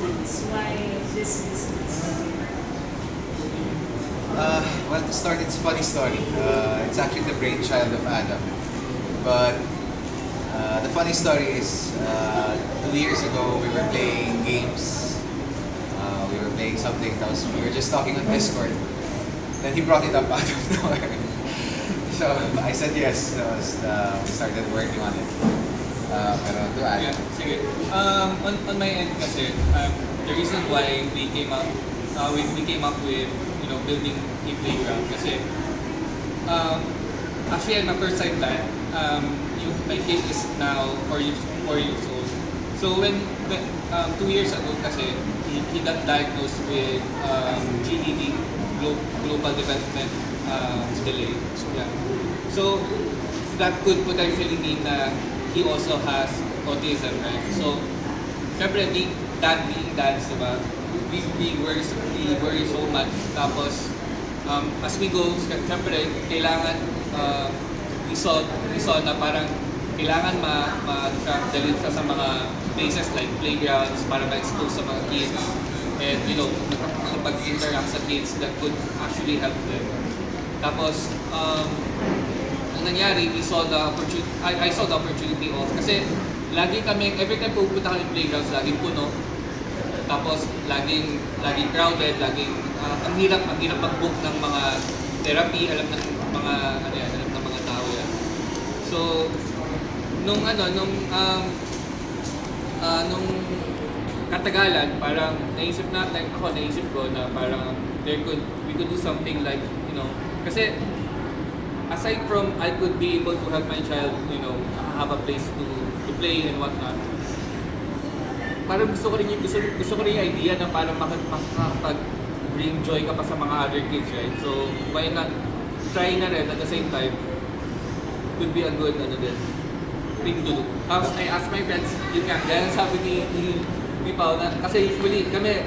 business? Why this business? Well, to start, it's a funny story. It's actually the brainchild of Adam. But the funny story is, 2 years ago, we were playing games. We were playing something else. We were just talking on Discord. Then he brought it up out of nowhere. So I said yes. So we started working on it. Pero to add. Yeah, sige. On my end kasi, the reason why we came up with building a playground kasi actually I'm a first time dad. My kid is now 4 years old. So when 2 years ago kasi he got diagnosed with GDD, global development delay. Yeah. So that could potentially mean na he also has autism, right? So syempre being dads, diba? We worry so much. Tapos as we go, syempre kailangan we saw na parang kailangan dalhin siya sa mga places like playgrounds para ma-expose sa mga kids and makapag-interact sa kids that could actually help them. Tapos ang nangyari, I saw the opportunity of kasi lagi kami every time pupunta kami playgrounds laging puno. Tapos laging crowded, ang hirap mag-book ng mga therapy, alam ng mga tao yan. So nung katagalan, parang naisip ko na parang we could do something like, kasi aside from I could be able to help my child, have a place to play and whatnot. Parang gusto ko rin yung idea na parang makapag-bring joy ka pa sa mga other kids, right? So, why not try na rin at the same time, could be a good thing to do. Tapos I asked my friends, yun nga, dahil sabi ni Pao na, kasi usually kami,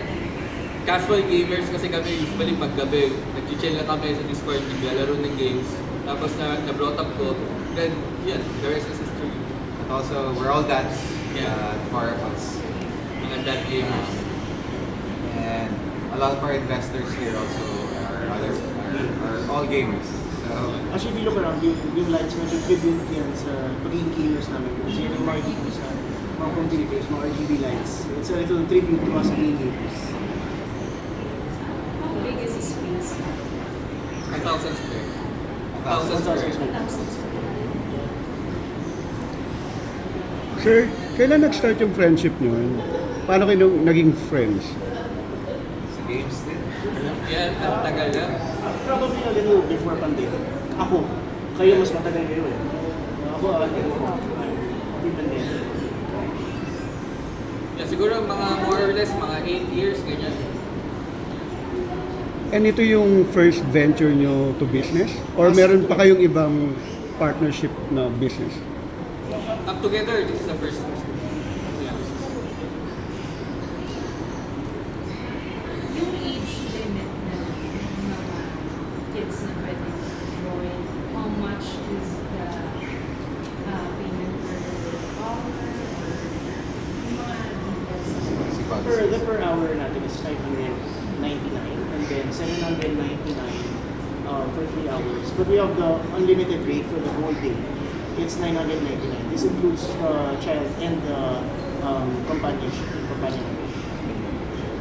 casual gamers kasi kami usually paggabi, nag-chill na kami sa Discord, naglalaro ng games, tapos na-brought up ko, then, yeah, the rest is history. But also, we're all dads. Yeah. For our fans. Mga dad gamers. And a lot of our investors here also are all gamers. So, Actually, if you look around, yung lights medyo tribute yan sa pagiging killers namin. Kasi yan yung makikita ko sa mga computers, mga RGB lights. It's a little tribute to us being gamers. How big is the space? 1,000 square. 1,000 1,000 square. square. 1,000 square. Sir, kailan nag-start yung friendship nyo? Paano kayo naging friends? sa games din. Yan, ang tagal na. Probably a little before pandemic. Ako, kayo mas matagal kayo eh. Ako, pre-pandemic. Yeah, siguro mga more or less, mga 8 years, ganyan. And ito yung first venture nyo to business? Or meron pa kayong ibang partnership na business? Up together, this is the first one. Yeah. Yung age limit na mga kids na pwede join, how much is the payment per hour? Yung mga details. Si Bugs. Per hour natin is 599 and then 799 for 3 hours. But we have the unlimited rate for the whole day. It's 999. This includes the child and the companionship.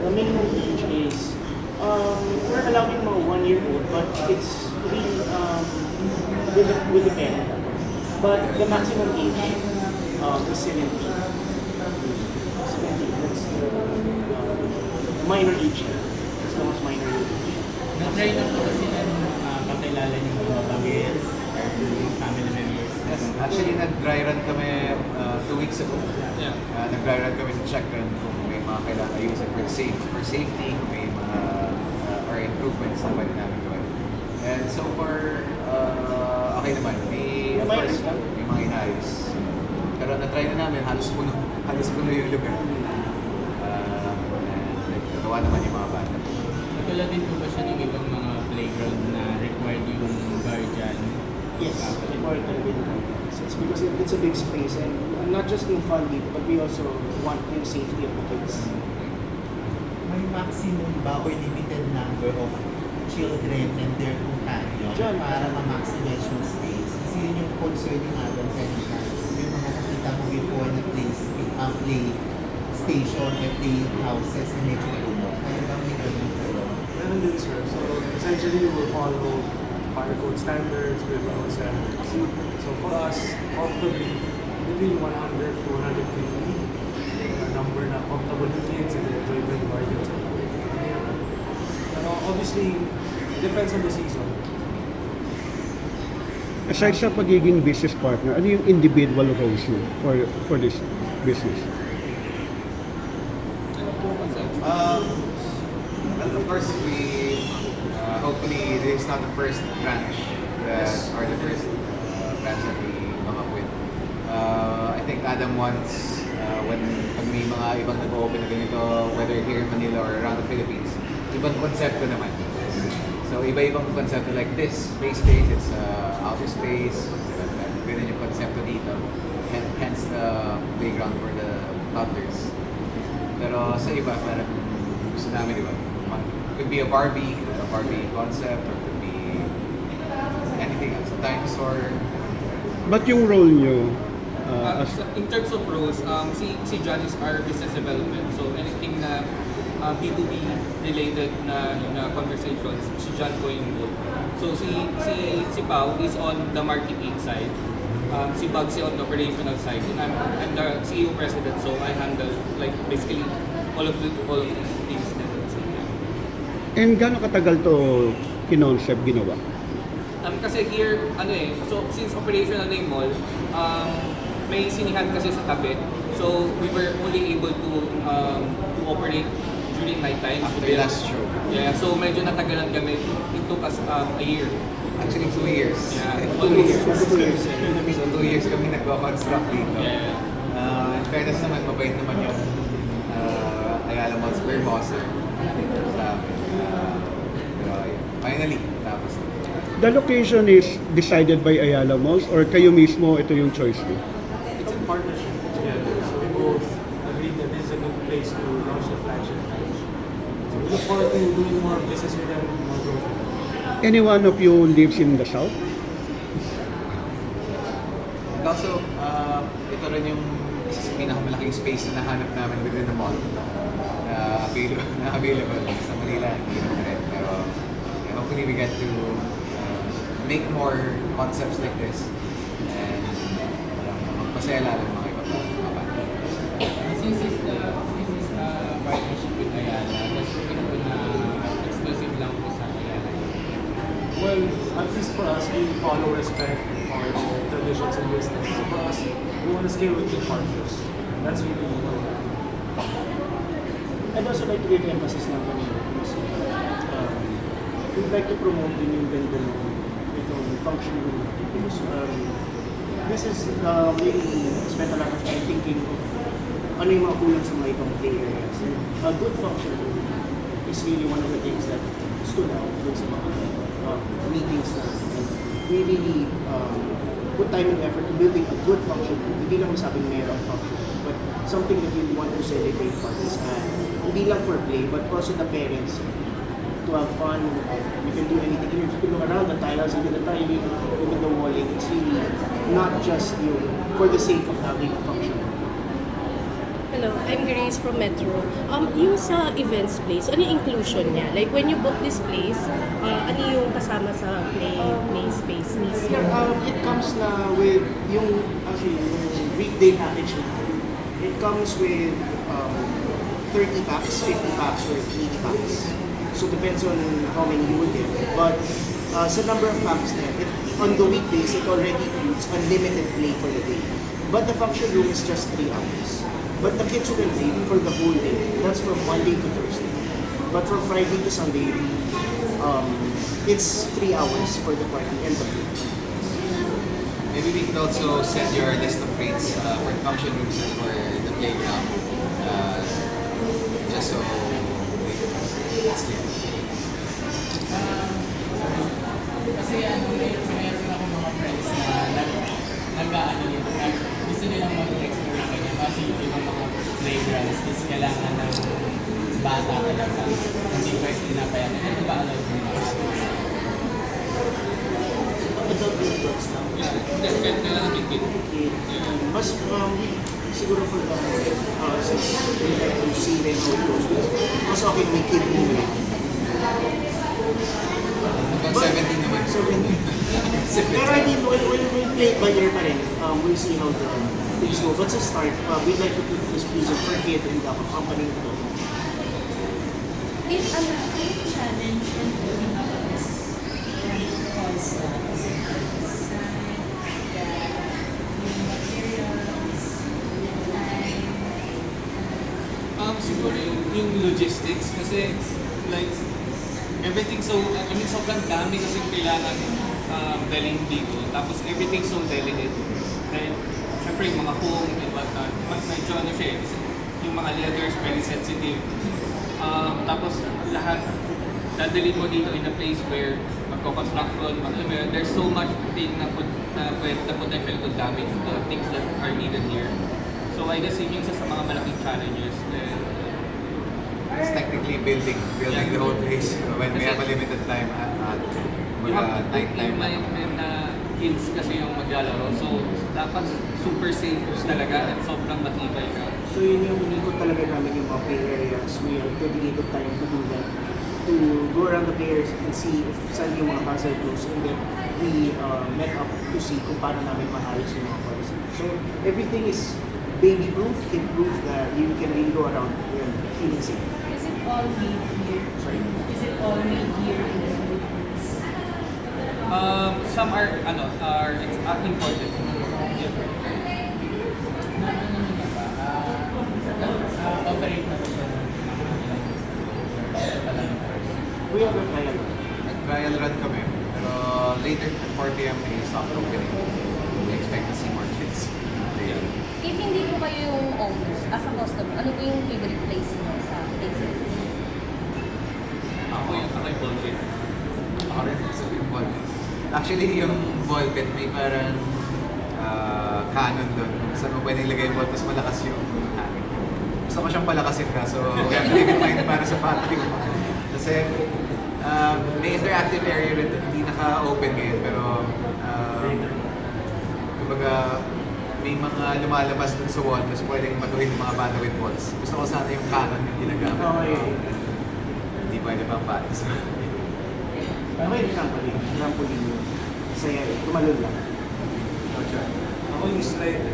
The minimum age is we're allowing mga 1-year-old, but it's really with the parent. But the maximum age is 17. 17. That's the minor age. That's the most minor age. Na-try na po kasi na kakilala yung mga bagets or yung family members. Yes, actually nag-dry run kami 2 weeks ago. Yeah. Nag-dry run kami sa check run kung may mga kailangan ayusin for safety, kung may mga or improvements na pwede namin gawin. And so far, okay naman. Of course, may mga inayos. Pero na-try na namin, halos puno yung lugar. And nagawa naman yung mga bata. Katulad din po ba siya ng ibang mga playground na required yung guardian? Yes, required talaga yung guidance. It's because it's a big space and not just yung fun dito, but we also want yung safety of the kids. may maximum ba or limited number of children and their companions para ma-maximize yung space? Kasi yun yung concern ni Adam kanina. Yung mga nakita mo before na play station at play houses na medyo puno. Kaya ba may ganun pero? Meron din, sir. So, essentially, we will follow fire code standards, with our own standards. So, for us, comfortably, between 100 to 150, number na comfortable yung kids and enjoy the environment. Pero obviously, it depends on the season. Aside sa pagiging business partner, ano yung individual roles mo for this business? Well, of course, we hopefully this is not the first branch that or the first branch that we come up with. I think Adam wants when pag may mga ibang nag-open na ganito, whether here in Manila or around the Philippines, ibang konsepto naman. So iba-ibang konsepto like this, space, it's outer space, ganun yung konsepto dito. Hence the playground for the toddlers. Pero sa iba, parang gusto namin, di ba? Could be a Barbie concept, or could be anything else, a dinosaur. But yung role nyo, In terms of roles, si John is our business development. So anything na B2B related na conversations, si John ko involved. So si Pao is on the marketing side. Si Bugsy on the operational side. And I'm the CEO president, so I handle like basically all of these things. and gano'ng katagal to kinoncept ginawa? Kasi here, so since operational na yung mall, may sinihan kasi sa tabi. So we were only able to operate during night time. After the last show. Yeah, so medyo natagalan kami. It took us a year. Actually, 2 years. Yeah, 2 years. 2 years. So 2 years kami nag-construct dito. Yeah. In fairness naman, mabait naman yung Ayala Malls Square boss. Sa amin. Pero finally, tapos. The location is decided by Ayala Malls or kayo mismo ito yung choice mo? It's a partnership together. So we both agreed that this is a good place to launch the flagship branch. So we look forward to doing more business with them, more growth with them. Any one of you lives in the south? And also, ito rin yung isa sa pinakamalaking space na nahanap namin within the mall na available sa Manila. Hindi naman rin. Pero hopefully we get to make more concepts like this and magpasaya lalo ng mga iba pa. Since this is a partnership with Ayala, that's exclusive lang po sa Ayala. Well, at least for us, we follow respect for traditions and business. So for us, we want to scale with good partners. That's really important. I'd also like to give emphasis na kanina kasi we'd like to promote din yung ganda ng itong function room natin because this is really spent a lot of time thinking of ano yung mga kulang sa mga ibang play areas. And a good function room is really one of the things that stood out dun sa mga meetings natin. And we really put time and effort to building a good function room. Hindi lang masabing mayroong function room, but something that you want to celebrate parties and hindi lang for play, but also the parents to have fun. You can do anything. Even if you look around the tiles, even the tiling, even the walling, it's really not just for the sake of having a function. Hello, I'm Grace from Metro. Yung sa events place, ano yung inclusion niya? Like when you book this place, ano yung kasama sa play space mismo? It comes na with yung weekday package na. It comes with 30 packs, 50 packs, or 80 packs. So depends on how many you would get. But sa number of packs na, on the weekdays, it already includes unlimited play for the day. But the function room is just 3 hours. But the kids will play for the whole day. That's from Monday to Thursday. But from Friday to Sunday, it's 3 hours for the party and the play. Maybe we could also send your list of rates for the function rooms and for the playground. Just so it's clear. Kasi meron akong mga friends na gusto nilang mag-explore ganyan. Kasi yung ibang mga playgrounds is kailangan ng bata talaga. Hindi pa pinapayagan. Ito ba allowed din ako? Adult adults now. Kailangan bigit. Okay. Mas, siguro for the, since we like to see them how it goes, mas okay may kid muna. Hanggang 17 naman. 17. Pero I mean, when we play it by ear pa rin, we'll see how the things go. But to start, we'd like to keep this music for kid and accompanying to. If challenge and moving up is because is it the design, the materials, the time, Siguro yung logistics kasi like everything so, I mean sobrang dami kasi kailangan dalhin dito. Tapos everything so delicate. And syempre yung mga foam and whatnot, medyo ano siya eh, yung mga leathers very sensitive. Tapos lahat dadalhin mo dito in a place where magko-construction, there's so much thing na potential to damage the things that are needed here. So I guess yun yung isa sa mga malaking challenges. It's technically building the whole place when we have a limited time at You have to night take time. in na kids kasi yung maglalaro. So, dapat super safe talaga at sobrang matibay ka. So yun yung inikot talaga namin yung mga play areas. We have dedicated time to do that. To go around the players and see if saan yung mga hazard goes. And then we met up to see kung paano namin maayos yung mga cars. So everything is baby-proof, kid-proof that you can really go around and feeling safe. is it all made here? Sorry. Is it all made here in the Philippines? Some are imported. Operate na siya. We have a trial. Nag-trial run kami. Pero later at 4 p.m. may soft opening. We expect to see more kids later. If hindi po kayo yung owner, as a customer, ano po yung favorite place niyo sa places? Ako yung bullshit. Ako rin, sabi yung ball pit. Actually, yung ball pit may parang canon doon. Saan mo pwede ilagay yung ball, tapos malakas yung hangin. Gusto ko siyang palakasin ka, so we have to keep in mind para sa patio. Kasi may interactive area rin, hindi naka-open ngayon, pero kumbaga may mga lumalabas dun sa wall, tapos pwedeng matuhin yung mga bata with balls. Gusto ko sana yung canon yung ginagamit. Okay. Hindi pwede pang patis. Okay, trampoline. Trampoline yun. Saya, tumalon lang. Ako yung slide.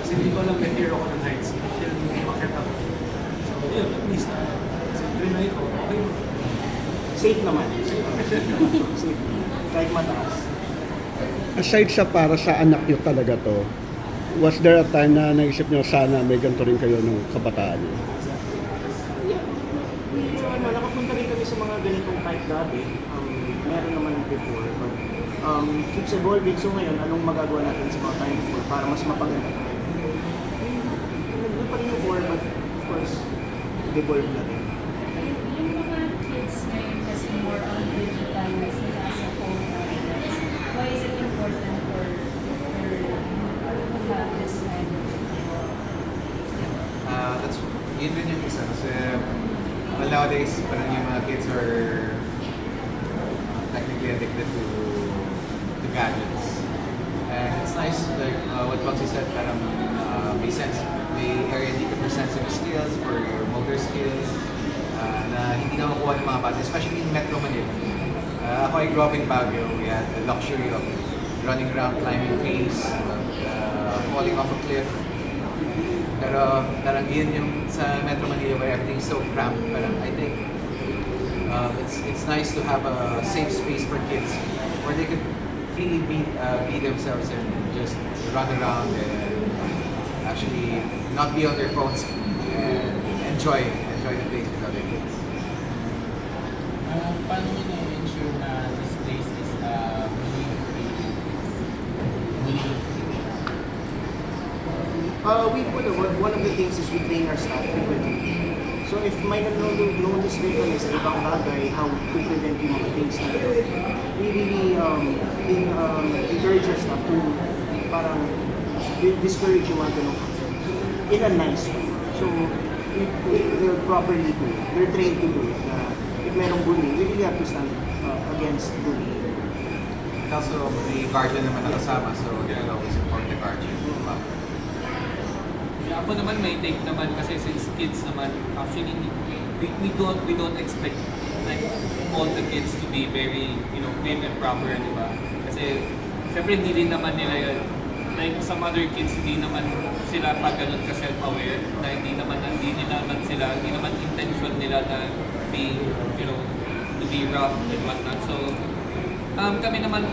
Kasi hindi ko alam may fear ako ng heights. Kaya hindi makita ko. So, yun, at least, trinay ko. Okay. Safe naman. Safe. Kahit mataas. Aside sa para sa anak nyo talaga to, was there a time na naisip nyo sana may ganito rin kayo nung kabataan nyo? Nakapunta rin kami sa mga ganitong type dati. Meron naman before, but keeps evolving. So ngayon, anong magagawa natin sa mga time before para mas mapaganda tayo? Nandun pa rin before, but of course, evolve na rin. Yung mga kids ngayon kasi more on digital na sila sa phone tablets. Why is it important for to have this kind of That's yun din yung isa kasi well, nowadays parang yung mga kids are technically addicted to gadgets. And it's nice like what Bugsy said, parang may area dito for sensory skills, for your motor skills na hindi na makuha ng mga bata, especially in Metro Manila. Ako ay grew up in Baguio. We had the luxury of running around, climbing trees, falling off a cliff. Pero parang yun yung sa Metro Manila where everything is so cramped. Parang I think it's nice to have a safe space for kids where they could freely be themselves and just run around and actually not be on their phones and enjoy the place with other kids. Paano nyo na-ensure na this place is bullying-free? One of the things is we train our staff frequently. So if may notice rin kami sa ibang bagay, how to prevent yung mga things na ito, we really encourage our staff to parang discourage yung mga ganun in a nice way. So they're properly do it. They're trained to do it. Na if merong bully, we really have to stand against bullying. Also, may guardian naman nakasama, so they will always inform the guardian. Yeah, ako naman may take naman kasi since kids naman, actually we don't expect like all the kids to be very, prim and proper, di ba? Kasi syempre hindi rin naman nila yun. Like some other kids, hindi naman sila pa ganun ka self-aware na hindi naman intention nila na be, to be rough and whatnot. So, kami naman,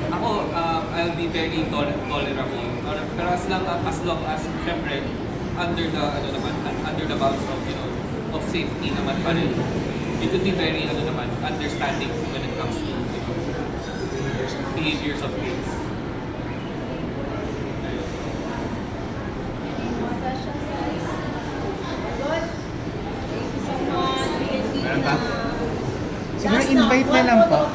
I'll be very tolerable. Pero as long as, syempre, under the bounds of, of safety naman pa rin. You could be very, understanding when it comes to, behaviors of kids. Siguro invite na lang po.